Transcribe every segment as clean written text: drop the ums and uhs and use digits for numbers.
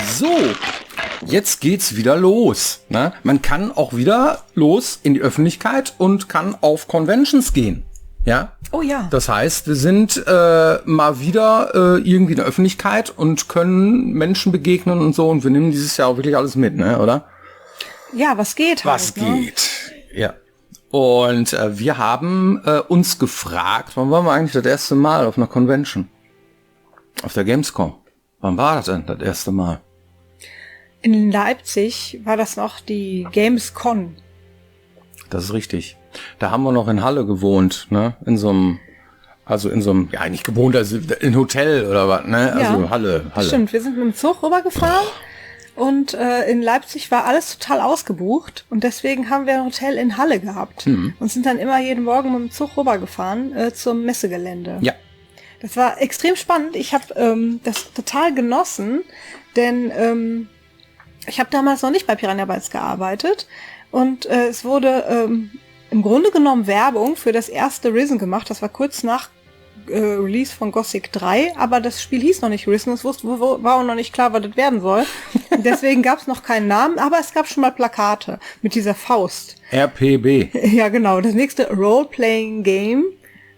So, jetzt geht's wieder los. Ne? Man kann auch wieder los in die Öffentlichkeit und kann auf Conventions gehen. Ja. Oh ja. Das heißt, wir sind mal wieder irgendwie in der Öffentlichkeit und können Menschen begegnen und so. Und wir nehmen dieses Jahr auch wirklich alles mit, ne, oder? Ja, was geht halt, Was geht? Ja. Und wir haben uns gefragt, wann waren wir eigentlich das erste Mal auf einer Convention? Auf der Gamescom. Wann war das denn, das erste Mal? In Leipzig war das noch die Gamescon. Das ist richtig. Da haben wir noch in Halle gewohnt, ne? In so einem, ja, nicht gewohnt, also in Hotel oder was, ne? Also Ja, Halle. Stimmt, wir sind mit dem Zug rübergefahren und in Leipzig war alles total ausgebucht und deswegen haben wir ein Hotel in Halle gehabt und sind dann immer jeden Morgen mit dem Zug rübergefahren zum Messegelände. Ja. Das war extrem spannend. Ich habe das total genossen, denn ich habe damals noch nicht bei Piranha Bytes gearbeitet und es wurde im Grunde genommen Werbung für das erste Risen gemacht. Das war kurz nach Release von Gothic 3, aber das Spiel hieß noch nicht Risen. Es war auch noch nicht klar, was das werden soll. Deswegen gab es noch keinen Namen, aber es gab schon mal Plakate mit dieser Faust. RPB. Ja, genau. Das nächste Role-Playing-Game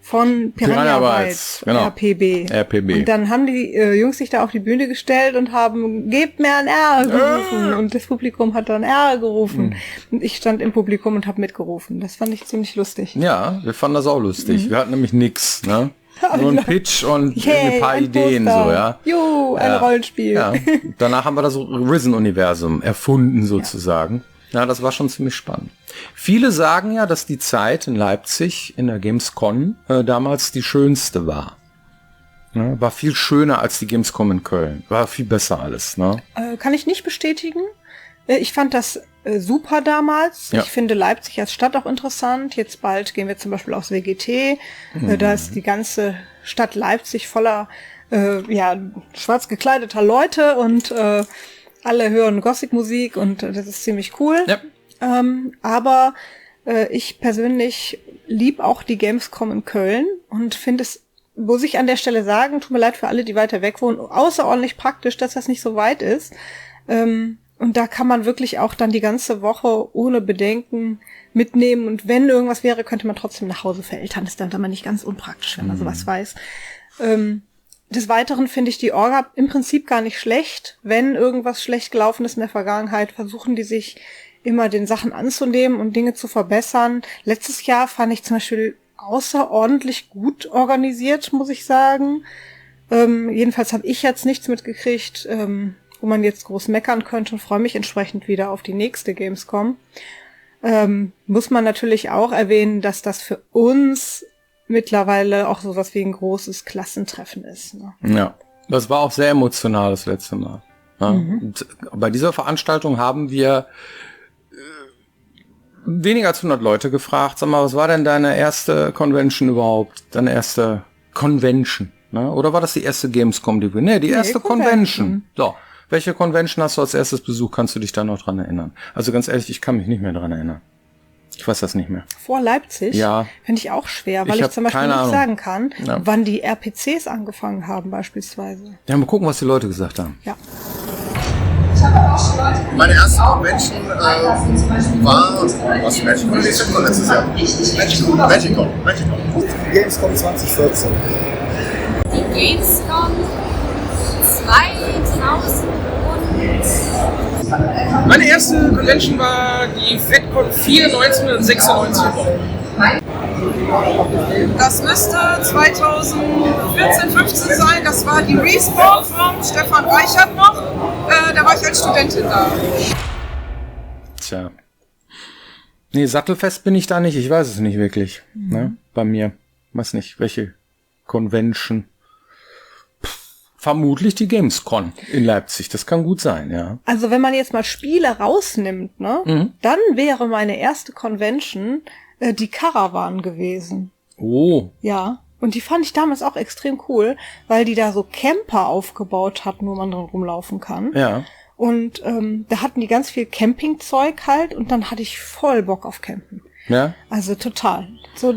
von Piranha Bytes, genau. RPB. Und dann haben die Jungs sich da auf die Bühne gestellt und haben, gebt mir ein R gerufen. Und das Publikum hat dann R gerufen. Und ich stand im Publikum und habe mitgerufen. Das fand ich ziemlich lustig. Ja, wir fanden das auch lustig. Wir hatten nämlich nix, ne? Nur ein Pitch und ein paar ein Ideen, Poster. so, ja. Jo, ein Rollenspiel. Ja. Danach haben wir das Risen-Universum erfunden, sozusagen. Ja, das war schon ziemlich spannend. Viele sagen ja, dass die Zeit in Leipzig in der Gamescom damals die schönste war. Ne? War viel schöner als die Gamescom in Köln. War viel besser alles. Ne? Kann ich nicht bestätigen. Ich fand das super damals. Ja. Ich finde Leipzig als Stadt auch interessant. Jetzt bald gehen wir zum Beispiel aufs WGT. Da ist die ganze Stadt Leipzig voller schwarz gekleideter Leute und alle hören Gothic-Musik und das ist ziemlich cool. Ja. Aber ich persönlich lieb auch die Gamescom in Köln und finde es, muss ich an der Stelle sagen, tut mir leid für alle, die weiter weg wohnen, außerordentlich praktisch, dass das nicht so weit ist. Und da kann man wirklich auch dann die ganze Woche ohne Bedenken mitnehmen. Und wenn irgendwas wäre, könnte man trotzdem nach Hause für Eltern. Ist dann immer nicht ganz unpraktisch, wenn man sowas weiß. Des Weiteren finde ich die Orga im Prinzip gar nicht schlecht. Wenn irgendwas schlecht gelaufen ist in der Vergangenheit, versuchen die sich immer den Sachen anzunehmen und Dinge zu verbessern. Letztes Jahr fand ich zum Beispiel außerordentlich gut organisiert, muss ich sagen. Jedenfalls habe ich jetzt nichts mitgekriegt, wo man jetzt groß meckern könnte und freue mich entsprechend wieder auf die nächste Gamescom. Muss man natürlich auch erwähnen, dass das für uns mittlerweile auch sowas wie ein großes Klassentreffen ist. Ne? Ja, das war auch sehr emotional das letzte Mal. Ja. Und bei dieser Veranstaltung haben wir weniger als 100 Leute gefragt. Sag mal, was war denn deine erste Convention überhaupt? Deine erste Convention? Ne? Oder war das die erste Gamescom? Die erste Convention. So, welche Convention hast du als erstes besucht? Kannst du dich da noch dran erinnern? Also ganz ehrlich, ich kann mich nicht mehr dran erinnern. Ich weiß das nicht mehr. Vor Leipzig? Ja. Finde ich auch schwer, weil ich zum Beispiel nicht sagen kann, wann die RPCs angefangen haben beispielsweise. Ja, mal gucken, was die Leute gesagt haben. Ja. Meine erste Convention war, was die Magicon letztes Jahr? Magicon. Gamescom 2014. Die Gamescom 2000. Meine erste Convention war die FedCon 4 1996. Das müsste 2014, 15 sein. Das war die Respawn von Stefan Reichert noch. Da war ich als Studentin da. Tja. Nee, sattelfest bin ich da nicht. Ich weiß es nicht wirklich. Ne? Bei mir. Weiß nicht, welche Convention. Vermutlich die Gamescom in Leipzig. Das kann gut sein, ja. Also wenn man jetzt mal Spiele rausnimmt, ne, dann wäre meine erste Convention die Caravan gewesen. Oh. Ja. Und die fand ich damals auch extrem cool, weil die da so Camper aufgebaut hatten, wo man drin rumlaufen kann. Ja. Und da hatten die ganz viel Campingzeug halt und dann hatte ich voll Bock auf Campen. Ja. Also total. So,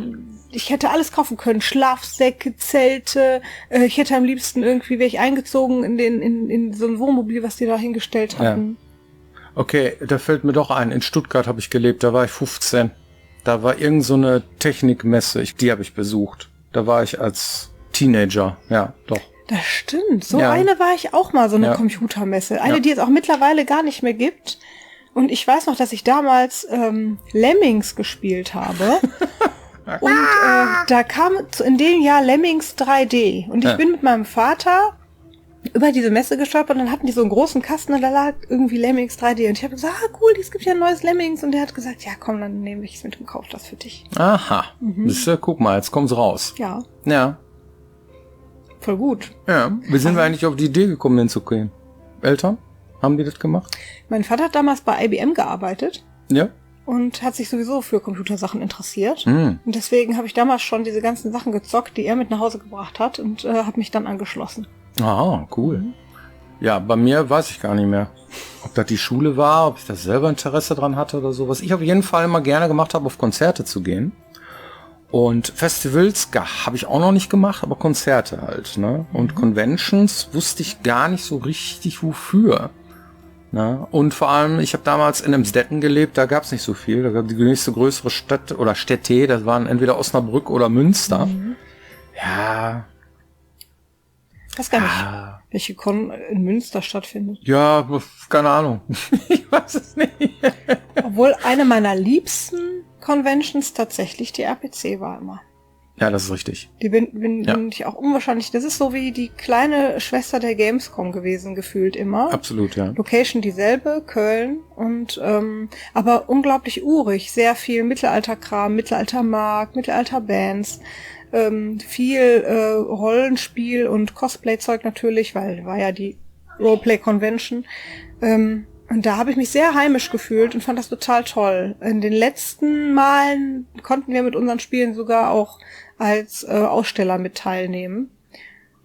ich hätte alles kaufen können. Schlafsäcke, Zelte. Ich hätte am liebsten wäre ich eingezogen in so ein Wohnmobil, was die da hingestellt hatten. Ja. Okay, da fällt mir doch ein. In Stuttgart habe ich gelebt, da war ich 15. Da war irgend so eine Technikmesse, die habe ich besucht. Da war ich als Teenager, ja, doch. Das stimmt. So eine war ich auch mal, so eine Computermesse. Eine, die es auch mittlerweile gar nicht mehr gibt. Und ich weiß noch, dass ich damals Lemmings gespielt habe. Und da kam in dem Jahr Lemmings 3D. Und ich bin mit meinem Vater über diese Messe gestolpert und dann hatten die so einen großen Kasten und da lag irgendwie Lemmings 3D. Und ich habe gesagt, cool, es gibt ja ein neues Lemmings. Und der hat gesagt, ja komm, dann nehme ich es mit und kaufe das für dich. Aha. Guck mal, jetzt kommt's raus. Ja. Ja. Voll gut. Ja. Wie sind wir eigentlich auf die Idee gekommen, hinzugehen? Eltern? Haben die das gemacht? Mein Vater hat damals bei IBM gearbeitet. Ja. Und hat sich sowieso für Computersachen interessiert. Und deswegen habe ich damals schon diese ganzen Sachen gezockt, die er mit nach Hause gebracht hat und habe mich dann angeschlossen. Ah, cool. Ja, bei mir weiß ich gar nicht mehr, ob das die Schule war, ob ich da selber Interesse dran hatte oder so. Was ich auf jeden Fall immer gerne gemacht habe, auf Konzerte zu gehen. Und Festivals habe ich auch noch nicht gemacht, aber Konzerte halt, ne? Und Conventions wusste ich gar nicht so richtig wofür. Ne? Und vor allem, ich habe damals in Emsdetten gelebt, da gab es nicht so viel. Da gab die nächste größere Stadt oder Städte, das waren entweder Osnabrück oder Münster. Ja. Ich weiß gar nicht, welche Con in Münster stattfindet. Ja, keine Ahnung. Ich weiß es nicht. Obwohl eine meiner liebsten Conventions tatsächlich die RPC war immer. Ja, das ist richtig. Die bin ich auch unwahrscheinlich. Das ist so wie die kleine Schwester der Gamescom gewesen, gefühlt immer. Absolut, ja. Location dieselbe, Köln. Und aber unglaublich urig. Sehr viel Mittelalterkram, Mittelaltermarkt, Mittelalterbands. Viel Rollenspiel und Cosplay-Zeug natürlich, weil war ja die Roleplay-Convention. Und da habe ich mich sehr heimisch gefühlt und fand das total toll. In den letzten Malen konnten wir mit unseren Spielen sogar auch als Aussteller mit teilnehmen.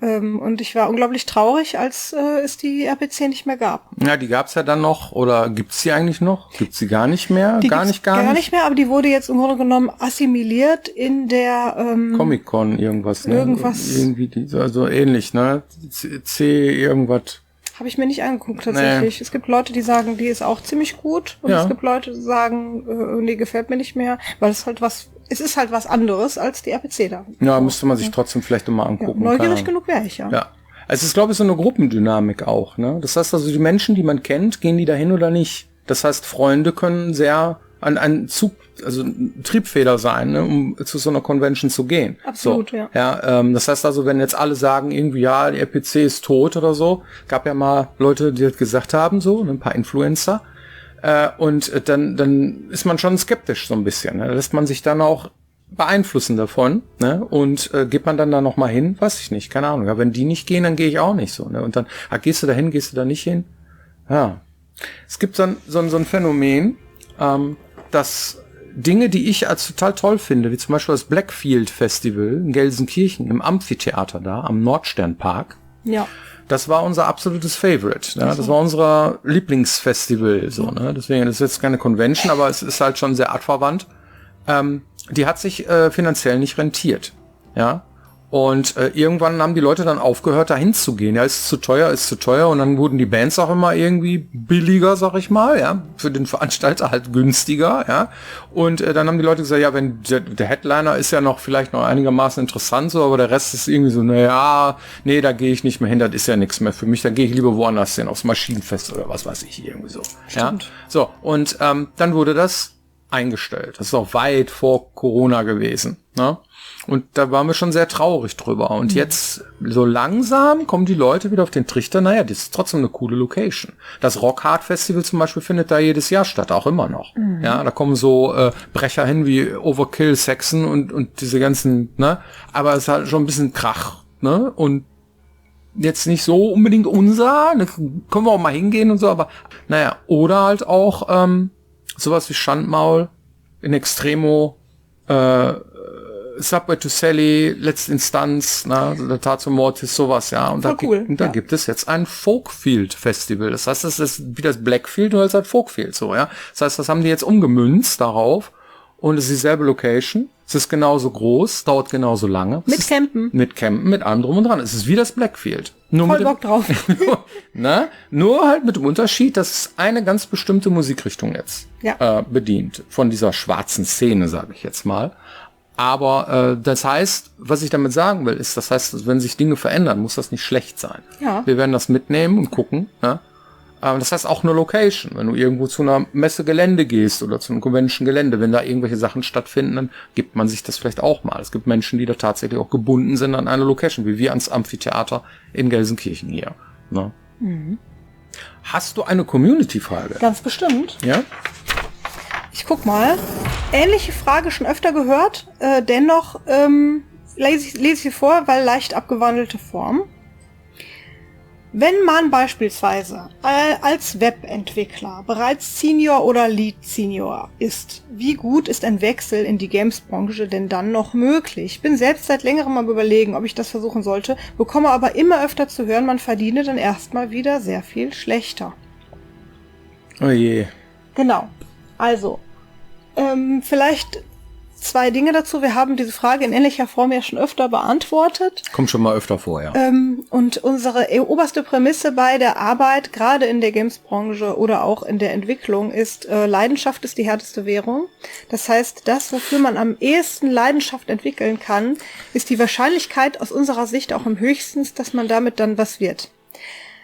Und ich war unglaublich traurig, als es die RPC nicht mehr gab. Ja, die gab's ja dann noch. Oder gibt's sie eigentlich noch? Gibt's sie gar nicht mehr? Gar nicht mehr, aber die wurde jetzt im Grunde genommen assimiliert in der Comic-Con irgendwas, ne? Irgendwie also ähnlich, ne? C irgendwas. Habe ich mir nicht angeguckt, tatsächlich. Nee. Es gibt Leute, die sagen, die ist auch ziemlich gut. Und es gibt Leute, die sagen, nee, gefällt mir nicht mehr. Weil es ist halt was anderes als die RPC da. Ja, müsste man sich trotzdem vielleicht mal angucken. Ja, neugierig genug wäre ich, ja. Es ist, glaube ich, so eine Gruppendynamik auch, ne? Das heißt also, die Menschen, die man kennt, gehen die dahin oder nicht? Das heißt, Freunde können sehr ein Triebfeder sein, ne, um zu so einer Convention zu gehen. Absolut, so. Ja. Das heißt also, wenn jetzt alle sagen, irgendwie, ja, die RPC ist tot oder so, gab ja mal Leute, die das gesagt haben, so, ein paar Influencer, und dann ist man schon skeptisch so ein bisschen, ne? Da lässt man sich dann auch beeinflussen davon, ne? Und geht man dann da noch mal hin? Weiß ich nicht, keine Ahnung. Ja, wenn die nicht gehen, dann gehe ich auch nicht so, ne? Und dann, gehst du da hin, gehst du da nicht hin? Ja. Es gibt so ein Phänomen, dass Dinge, die ich als total toll finde, wie zum Beispiel das Blackfield Festival in Gelsenkirchen im Amphitheater da, am Nordsternpark. Ja. Das war unser absolutes Favorite. Ja? Das war unser Lieblingsfestival. So, ne? Deswegen, das ist jetzt keine Convention, aber es ist halt schon sehr artverwandt. Die hat sich finanziell nicht rentiert. Ja. Und irgendwann haben die Leute dann aufgehört, da hinzugehen. Ja, ist zu teuer. Und dann wurden die Bands auch immer irgendwie billiger, sag ich mal, ja. Für den Veranstalter halt günstiger, ja. Und dann haben die Leute gesagt, ja, wenn der Headliner ist ja vielleicht noch einigermaßen interessant, so, aber der Rest ist irgendwie so, da gehe ich nicht mehr hin, das ist ja nichts mehr für mich, dann gehe ich lieber woanders hin, aufs Maschinenfest oder was weiß ich, irgendwie so. Stimmt. Ja. So, und dann wurde das eingestellt. Das ist auch weit vor Corona gewesen, ne? Und da waren wir schon sehr traurig drüber. Und jetzt, so langsam, kommen die Leute wieder auf den Trichter, naja, das ist trotzdem eine coole Location. Das Rock Hard Festival zum Beispiel findet da jedes Jahr statt, auch immer noch. Ja, da kommen so Brecher hin wie Overkill, Saxon und diese ganzen, ne? Aber es ist halt schon ein bisschen Krach, ne? Und jetzt nicht so unbedingt unser, ne? Können wir auch mal hingehen und so, aber naja, oder halt auch sowas wie Schandmaul, in Extremo, Subway to Sally, Letztinstanz, der Tatsu Mortis, sowas, ja. Und da gibt es jetzt ein Folkfield Festival. Das heißt, das ist wie das Blackfield, nur als halt Folkfield, so, ja. Das heißt, das haben die jetzt umgemünzt darauf und es ist dieselbe Location. Es ist genauso groß, dauert genauso lange. Mit Campen. Mit Campen, mit allem drum und dran. Es ist wie das Blackfield. Nur Voll mit Bock drauf. nur halt mit dem Unterschied, dass es eine ganz bestimmte Musikrichtung jetzt bedient. Von dieser schwarzen Szene, sage ich jetzt mal. Aber das heißt, was ich damit sagen will, ist, das heißt, wenn sich Dinge verändern, muss das nicht schlecht sein. Ja. Wir werden das mitnehmen und gucken. Ne? Das heißt auch eine Location. Wenn du irgendwo zu einer Messegelände gehst oder zu einem Convention-Gelände, wenn da irgendwelche Sachen stattfinden, dann gibt man sich das vielleicht auch mal. Es gibt Menschen, die da tatsächlich auch gebunden sind an eine Location, wie wir ans Amphitheater in Gelsenkirchen hier. Ne? Mhm. Hast du eine Community-Frage? Ganz bestimmt. Ja? Ich guck mal. Ähnliche Frage schon öfter gehört. Dennoch lese ich sie vor, weil leicht abgewandelte Form. Wenn man beispielsweise als Webentwickler bereits Senior oder Lead Senior ist, wie gut ist ein Wechsel in die Games-Branche denn dann noch möglich? Ich bin selbst seit längerem am Überlegen, ob ich das versuchen sollte, bekomme aber immer öfter zu hören, man verdiene dann erstmal wieder sehr viel schlechter. Oh je. Genau. Also, vielleicht 2 Dinge dazu. Wir haben diese Frage in ähnlicher Form ja schon öfter beantwortet. Kommt schon mal öfter vor, ja. Und unsere oberste Prämisse bei der Arbeit, gerade in der Games-Branche oder auch in der Entwicklung, ist, Leidenschaft ist die härteste Währung. Das heißt, das, wofür man am ehesten Leidenschaft entwickeln kann, ist die Wahrscheinlichkeit aus unserer Sicht auch am höchsten, dass man damit dann was wird.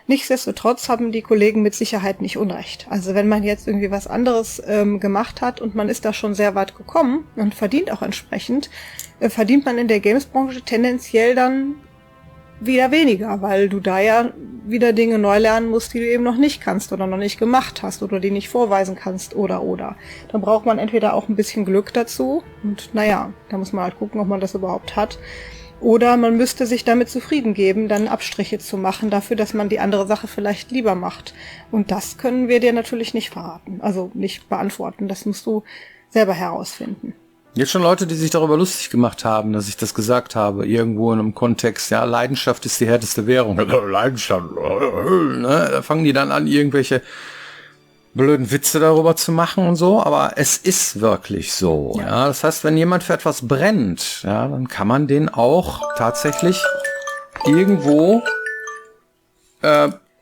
Nichtsdestotrotz haben die Kollegen mit Sicherheit nicht Unrecht. Also wenn man jetzt irgendwie was anderes gemacht hat und man ist da schon sehr weit gekommen und verdient auch entsprechend, verdient man in der Games-Branche tendenziell dann wieder weniger, weil du da ja wieder Dinge neu lernen musst, die du eben noch nicht kannst oder noch nicht gemacht hast oder die nicht vorweisen kannst oder. Dann braucht man entweder auch ein bisschen Glück dazu und naja, da muss man halt gucken, ob man das überhaupt hat. Oder man müsste sich damit zufrieden geben, dann Abstriche zu machen dafür, dass man die andere Sache vielleicht lieber macht. Und das können wir dir natürlich nicht verraten, also nicht beantworten. Das musst du selber herausfinden. Jetzt schon Leute, die sich darüber lustig gemacht haben, dass ich das gesagt habe, irgendwo in einem Kontext, ja, Leidenschaft ist die härteste Währung. Leidenschaft, ne? Da fangen die dann an, irgendwelche blöden Witze darüber zu machen und so, aber es ist wirklich so. Ja, das heißt, wenn jemand für etwas brennt, ja, dann kann man den auch tatsächlich irgendwo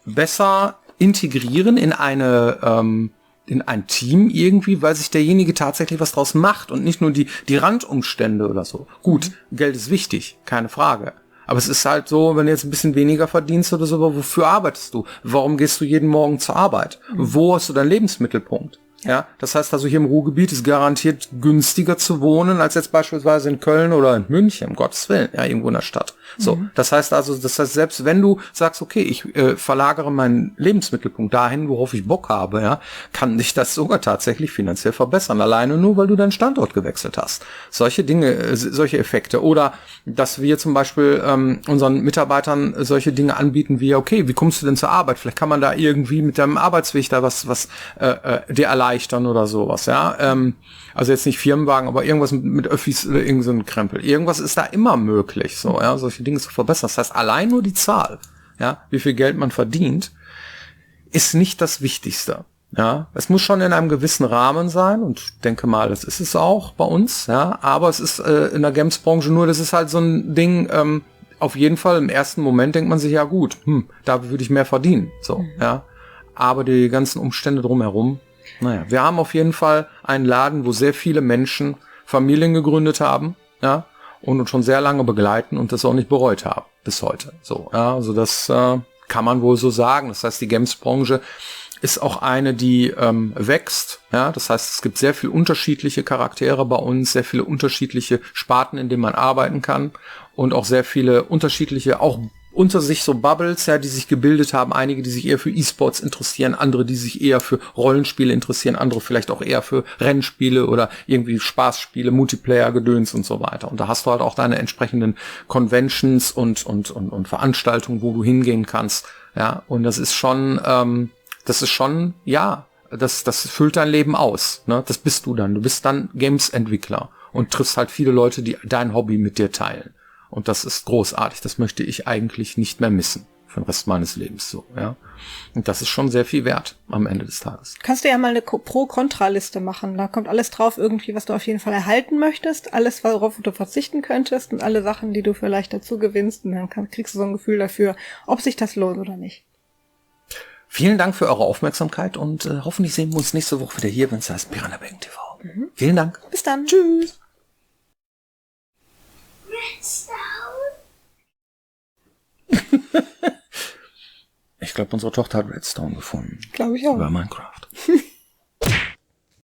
besser integrieren in ein Team irgendwie, weil sich derjenige tatsächlich was draus macht und nicht nur die Randumstände oder so. Gut, Geld ist wichtig, keine Frage. Aber es ist halt so, wenn du jetzt ein bisschen weniger verdienst oder so, aber wofür arbeitest du? Warum gehst du jeden Morgen zur Arbeit? Wo hast du deinen Lebensmittelpunkt? Ja, das heißt also, hier im Ruhrgebiet ist garantiert günstiger zu wohnen, als jetzt beispielsweise in Köln oder in München, um Gottes Willen, ja, irgendwo in der Stadt. So, das heißt selbst wenn du sagst, okay, ich verlagere meinen Lebensmittelpunkt dahin, worauf ich Bock habe, ja, kann dich das sogar tatsächlich finanziell verbessern, alleine nur, weil du deinen Standort gewechselt hast. Solche Dinge, solche Effekte. Oder, dass wir zum Beispiel unseren Mitarbeitern solche Dinge anbieten wie, okay, wie kommst du denn zur Arbeit? Vielleicht kann man da irgendwie mit deinem Arbeitsweg da was dir erleichtern oder sowas, ja. Also jetzt nicht Firmenwagen, aber irgendwas mit Öffis oder irgend so ein Krempel. Irgendwas ist da immer möglich, so, ja, solche Dinge zu verbessern. Das heißt, allein nur die Zahl, ja, wie viel Geld man verdient, ist nicht das Wichtigste. Ja, es muss schon in einem gewissen Rahmen sein und ich denke mal, das ist es auch bei uns, ja, aber es ist in der Games-Branche nur, das ist halt so ein Ding, auf jeden Fall im ersten Moment denkt man sich, ja gut, da würde ich mehr verdienen, so, ja, aber die ganzen Umstände drumherum, naja, wir haben auf jeden Fall einen Laden, wo sehr viele Menschen Familien gegründet haben, ja, und uns schon sehr lange begleiten und das auch nicht bereut haben, bis heute, so, ja, also das kann man wohl so sagen, das heißt, die Games-Branche ist auch eine, die wächst. Ja, das heißt, es gibt sehr viele unterschiedliche Charaktere bei uns, sehr viele unterschiedliche Sparten, in denen man arbeiten kann und auch sehr viele unterschiedliche, auch unter sich so Bubbles, ja, die sich gebildet haben. Einige, die sich eher für E-Sports interessieren, andere, die sich eher für Rollenspiele interessieren, andere vielleicht auch eher für Rennspiele oder irgendwie Spaßspiele, Multiplayer-Gedöns und so weiter. Und da hast du halt auch deine entsprechenden Conventions und Veranstaltungen, wo du hingehen kannst. Ja, und das ist schon, ja, das füllt dein Leben aus. Ne? Das bist du dann. Du bist dann Games-Entwickler und triffst halt viele Leute, die dein Hobby mit dir teilen. Und das ist großartig. Das möchte ich eigentlich nicht mehr missen. Für den Rest meines Lebens so, ja. Und das ist schon sehr viel wert am Ende des Tages. Kannst du ja mal eine Pro-Kontra-Liste machen. Da kommt alles drauf irgendwie, was du auf jeden Fall erhalten möchtest, alles, worauf du verzichten könntest und alle Sachen, die du vielleicht dazu gewinnst. Und dann kriegst du so ein Gefühl dafür, ob sich das lohnt oder nicht. Vielen Dank für eure Aufmerksamkeit und hoffentlich sehen wir uns nächste Woche wieder hier, wenn es heißt Piranha Bytes TV. Vielen Dank. Bis dann. Tschüss. Ich glaube, unsere Tochter hat Redstone gefunden. Glaube ich auch. Über Minecraft.